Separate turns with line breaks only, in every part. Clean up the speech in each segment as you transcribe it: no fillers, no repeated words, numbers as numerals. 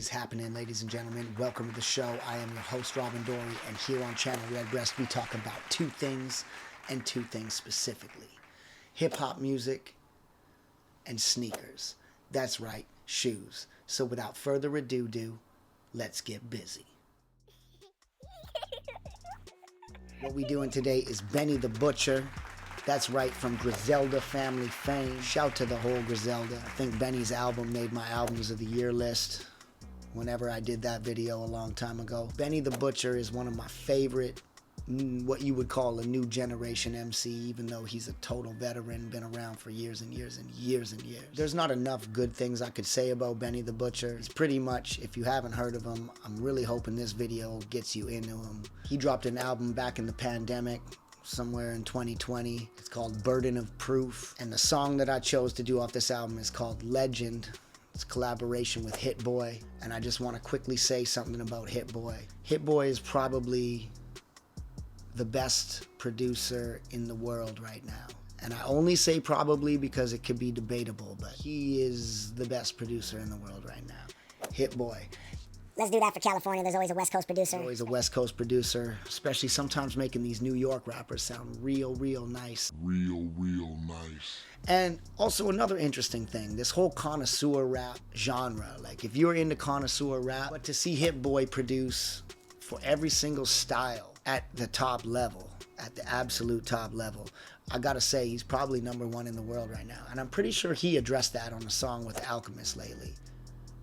is happening, ladies and gentlemen? Welcome to the show. I am your host, Robin Dory, and here on Channel Redbreast, we talk about two things, and two things specifically. Hip-hop music and sneakers. That's right, shoes. So without further ado, let's get busy. What we doing today is Benny the Butcher. That's right, from Griselda family fame. Shout to the whole Griselda. I think Benny's album made my albums of the year list whenever I did that video a long time ago. Benny the Butcher is one of my favorite, what you would call a new generation MC, even though he's a total veteran, been around for years and years and years and years. There's not enough good things I could say about Benny the Butcher. He's pretty much, if you haven't heard of him, I'm really hoping this video gets you into him. He dropped an album back in the pandemic, somewhere in 2020. It's called Burden of Proof, and the song that I chose to do off this album is called Legend. It's a collaboration with Hit Boy, and I just want to quickly say something about Hit Boy. Hit Boy is probably the best producer in the world right now, and I only say probably because it could be debatable, but he is the best producer in the world right now. Hit Boy.
Let's do that for California. There's always a West Coast producer.
Always a West Coast producer, especially sometimes making these New York rappers sound real nice. Real nice. And also another interesting thing, this whole connoisseur rap genre. Like, if you're into connoisseur rap, but to see Hit Boy produce for every single style at the top level, at the absolute top level, I gotta say, he's probably #1 in the world right now. And I'm pretty sure he addressed that on a song with Alchemist lately.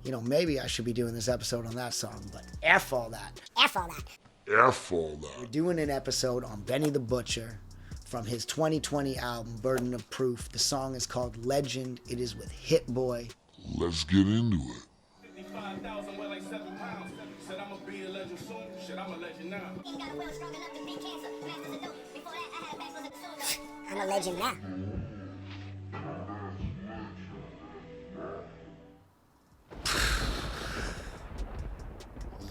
You know, maybe I should be doing this episode on that song, but F all that.
F all that.
F all that.
We're doing an episode on Benny the Butcher from his 2020 album, Burden of Proof. The song is called Legend. It is with Hit Boy.
Let's get into it.
55,000 weigh like 7 pounds. Said I'ma be a legend soon. Shit, I'm a legend now.
I'm a legend now.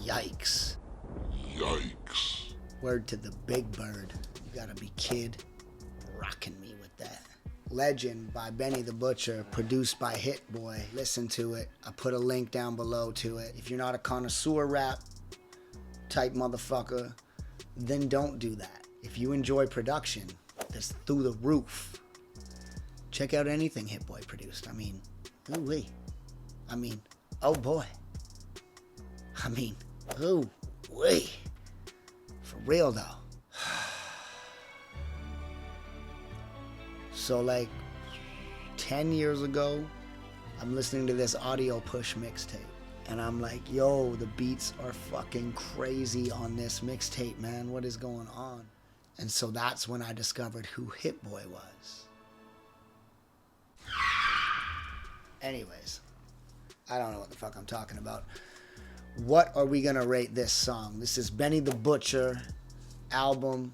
Yikes.
Yikes.
Word to the big bird. You gotta be kid rocking me with that. Legend by Benny the Butcher, produced by Hit Boy. Listen to it. I put a link down below to it. If you're not a connoisseur rap type motherfucker, then don't do that. If you enjoy production that's through the roof, check out anything Hit Boy produced. I mean, ooh-wee. I mean, oh boy. I mean, ooh-wee. For real though. So like 10 years ago, I'm listening to this Audio Push mixtape, and I'm like, yo, the beats are fucking crazy on this mixtape, man. What is going on? And so that's when I discovered who Hit Boy was. Anyways, I don't know what the fuck I'm talking about. What are we gonna rate this song? This is Benny the Butcher album,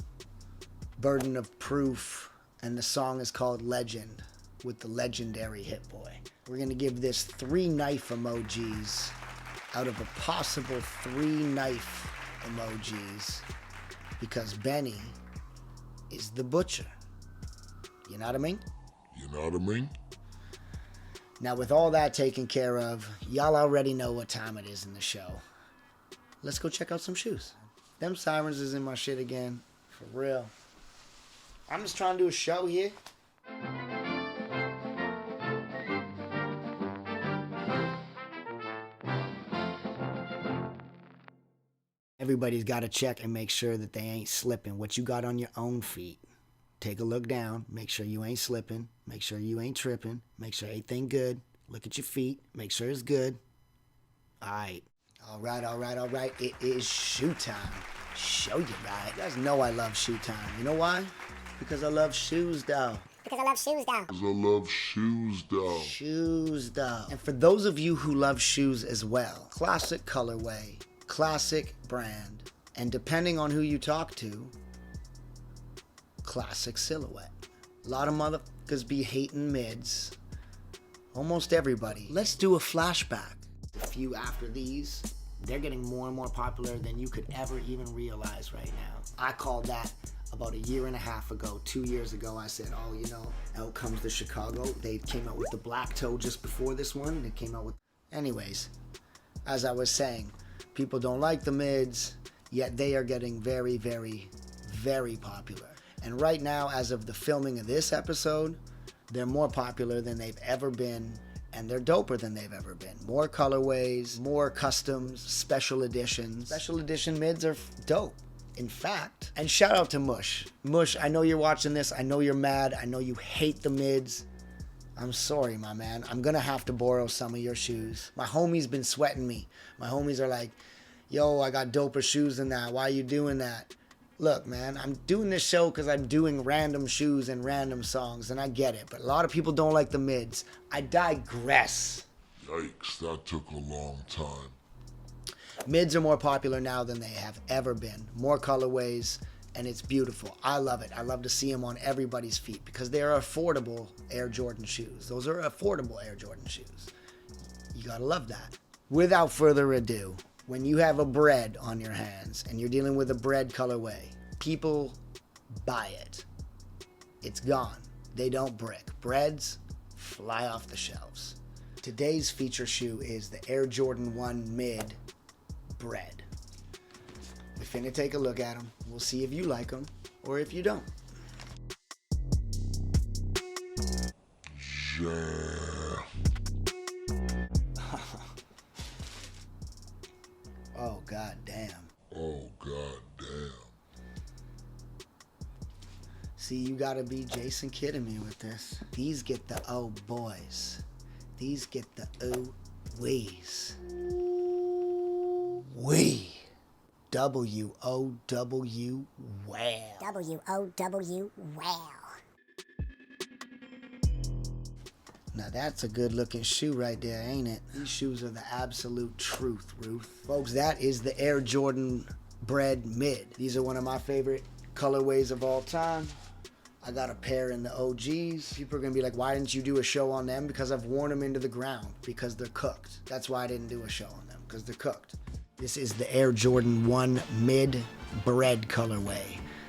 Burden of Proof, and the song is called Legend with the legendary Hit Boy. We're gonna give this 3 knife emojis out of a possible 3 knife emojis because Benny is the butcher. You know what I mean?
You know what I mean?
Now, with all that taken care of, y'all already know what time it is in the show. Let's go check out some shoes. Them sirens is in my shit again, for real. I'm just trying to do a show here. Everybody's got to check and make sure that they ain't slipping. What you got on your own feet. Take a look down. Make sure you ain't slipping. Make sure you ain't tripping. Make sure everything good. Look at your feet. Make sure it's good. All right. All right. It is shoe time. Show you right. You guys know I love shoe time. You know why? Because I love shoes, though.
Because I love shoes, though.
Because I love shoes, though.
Shoes, though. And for those of you who love shoes as well, classic colorway, classic brand, and depending on who you talk to, classic silhouette. A lot of motherfuckers be hating mids. Almost everybody. Let's do a flashback. A few after these, they're getting more and more popular than you could ever even realize right now. I called that about 1.5 years ago, 2 years ago. I said, oh, you know, out comes the Chicago. They came out with the black toe just before this one. They came out with... Anyways, As I was saying, people don't like the mids, yet they are getting very, very, very popular. And right now, as of the filming of this episode, they're more popular than they've ever been, and they're doper than they've ever been. More colorways, more customs, special editions. Special edition mids are dope. In fact, and shout out to Mush. Mush, I know you're watching this. I know you're mad. I know you hate the mids. I'm sorry, my man. I'm gonna have to borrow some of your shoes. My homies been sweating me. My homies are like, yo, I got doper shoes than that. Why you doing that? Look, man, I'm doing this show because I'm doing random shoes and random songs, and I get it. But a lot of people don't like the mids. I digress.
Yikes, that took a long time.
Mids are more popular now than they have ever been. More colorways, and it's beautiful. I love it. I love to see them on everybody's feet because they are affordable Air Jordan shoes. Those are affordable Air Jordan shoes. You gotta love that. Without further ado, when you have a bred on your hands and you're dealing with a bred colorway, people buy it. It's gone. They don't brick. Breds fly off the shelves. Today's feature shoe is the Air Jordan 1 Mid Bred. We're finna take a look at them. We'll see if you like them or if you don't.
Yeah.
Oh, god damn.
Oh, god damn.
See, you gotta be Jason kidding me with this. These get the oh boys. These get the oh wees. We. W-O-W, wow.
W-O-W, wow.
Now that's a good looking shoe right there, ain't it? These shoes are the absolute truth, Ruth. Folks, that is the Air Jordan Bred Mid. These are one of my favorite colorways of all time. I got a pair in the OGs. People are gonna be like, why didn't you do a show on them? Because I've worn them into the ground, because they're cooked. That's why I didn't do a show on them, because they're cooked. This is the Air Jordan 1 Mid Bred colorway.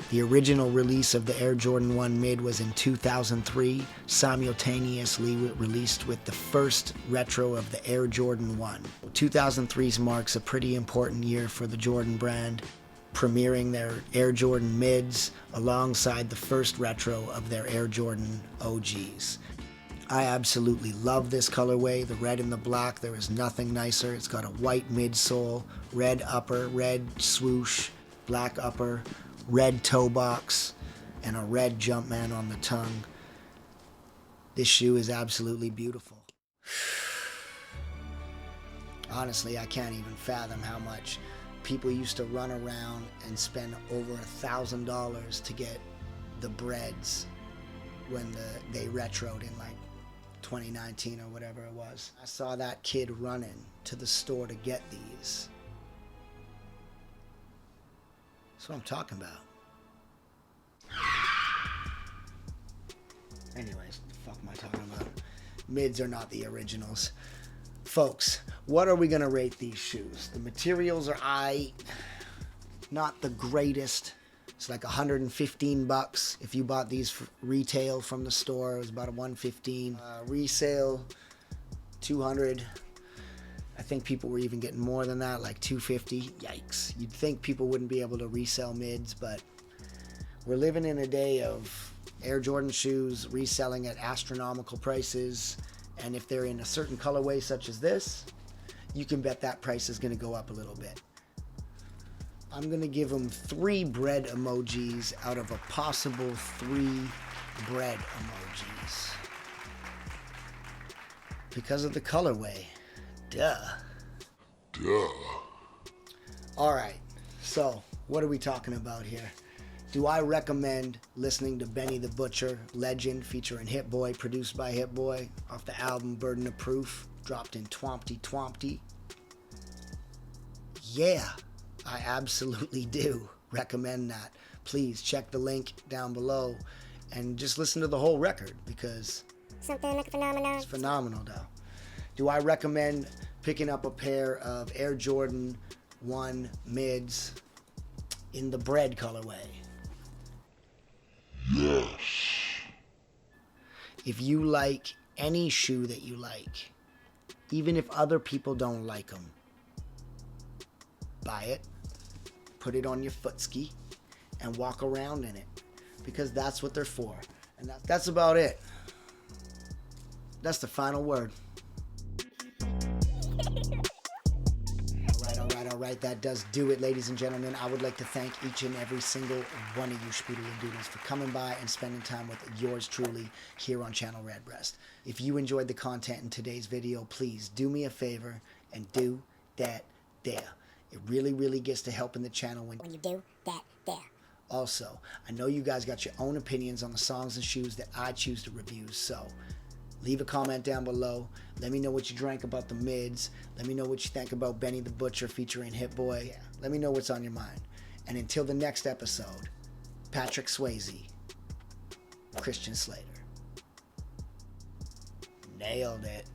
The original release of the Air Jordan 1 Mid was in 2003, simultaneously released with the first retro of the Air Jordan 1. 2003 marks a pretty important year for the Jordan brand, premiering their Air Jordan Mids alongside the first retro of their Air Jordan OGs. I absolutely love this colorway, the red and the black. There is nothing nicer. It's got a white midsole, red upper, red swoosh, black upper, red toe box, and a red Jumpman on the tongue. This shoe is absolutely beautiful. Honestly, I can't even fathom how much people used to run around and spend over $1,000 to get the Breds when they retroed in like 2019 or whatever it was. I saw that kid running to the store to get these. That's what I'm talking about. Anyways, what the fuck am I talking about? Mids are not the originals. Folks, what are we gonna rate these shoes? The materials are not the greatest. It's like $115. If you bought these retail from the store, it was about a $115. Resale, $200. I think people were even getting more than that, like $250. Yikes. You'd think people wouldn't be able to resell mids, but we're living in a day of Air Jordan shoes reselling at astronomical prices, and if they're in a certain colorway such as this, you can bet that price is going to go up a little bit. I'm going to give them 3 bread emojis out of a possible 3 bread emojis. Because of the colorway. Duh.
Duh.
Alright, so what are we talking about here? Do I recommend listening to Benny the Butcher, Legend, featuring Hit Boy, produced by Hit Boy, off the album Burden of Proof, dropped in 2020? Yeah. I absolutely do recommend that. Please check the link down below and just listen to the whole record because
Something like a phenomenon.
it's phenomenal though. Do I recommend picking up a pair of Air Jordan 1 Mids in the Bred colorway?
Yes.
If you like any shoe that you like, even if other people don't like them, buy it, put it on your footski, and walk around in it, because that's what they're for. And that's about it. That's the final word. All right, that does do it, ladies and gentlemen. I would like to thank each and every single one of you Spoodle and Doodles for coming by and spending time with yours truly here on Channel Redbreast. If you enjoyed the content in today's video, please do me a favor and do that there. It really, really gets to helping the channel when
you do that there.
Also, I know you guys got your own opinions on the songs and shoes that I choose to review, so leave a comment down below. Let me know what you drank about the mids. Let me know what you think about Benny the Butcher featuring Hit Boy. Yeah, let me know what's on your mind. And until the next episode, Patrick Swayze, Christian Slater. Nailed it.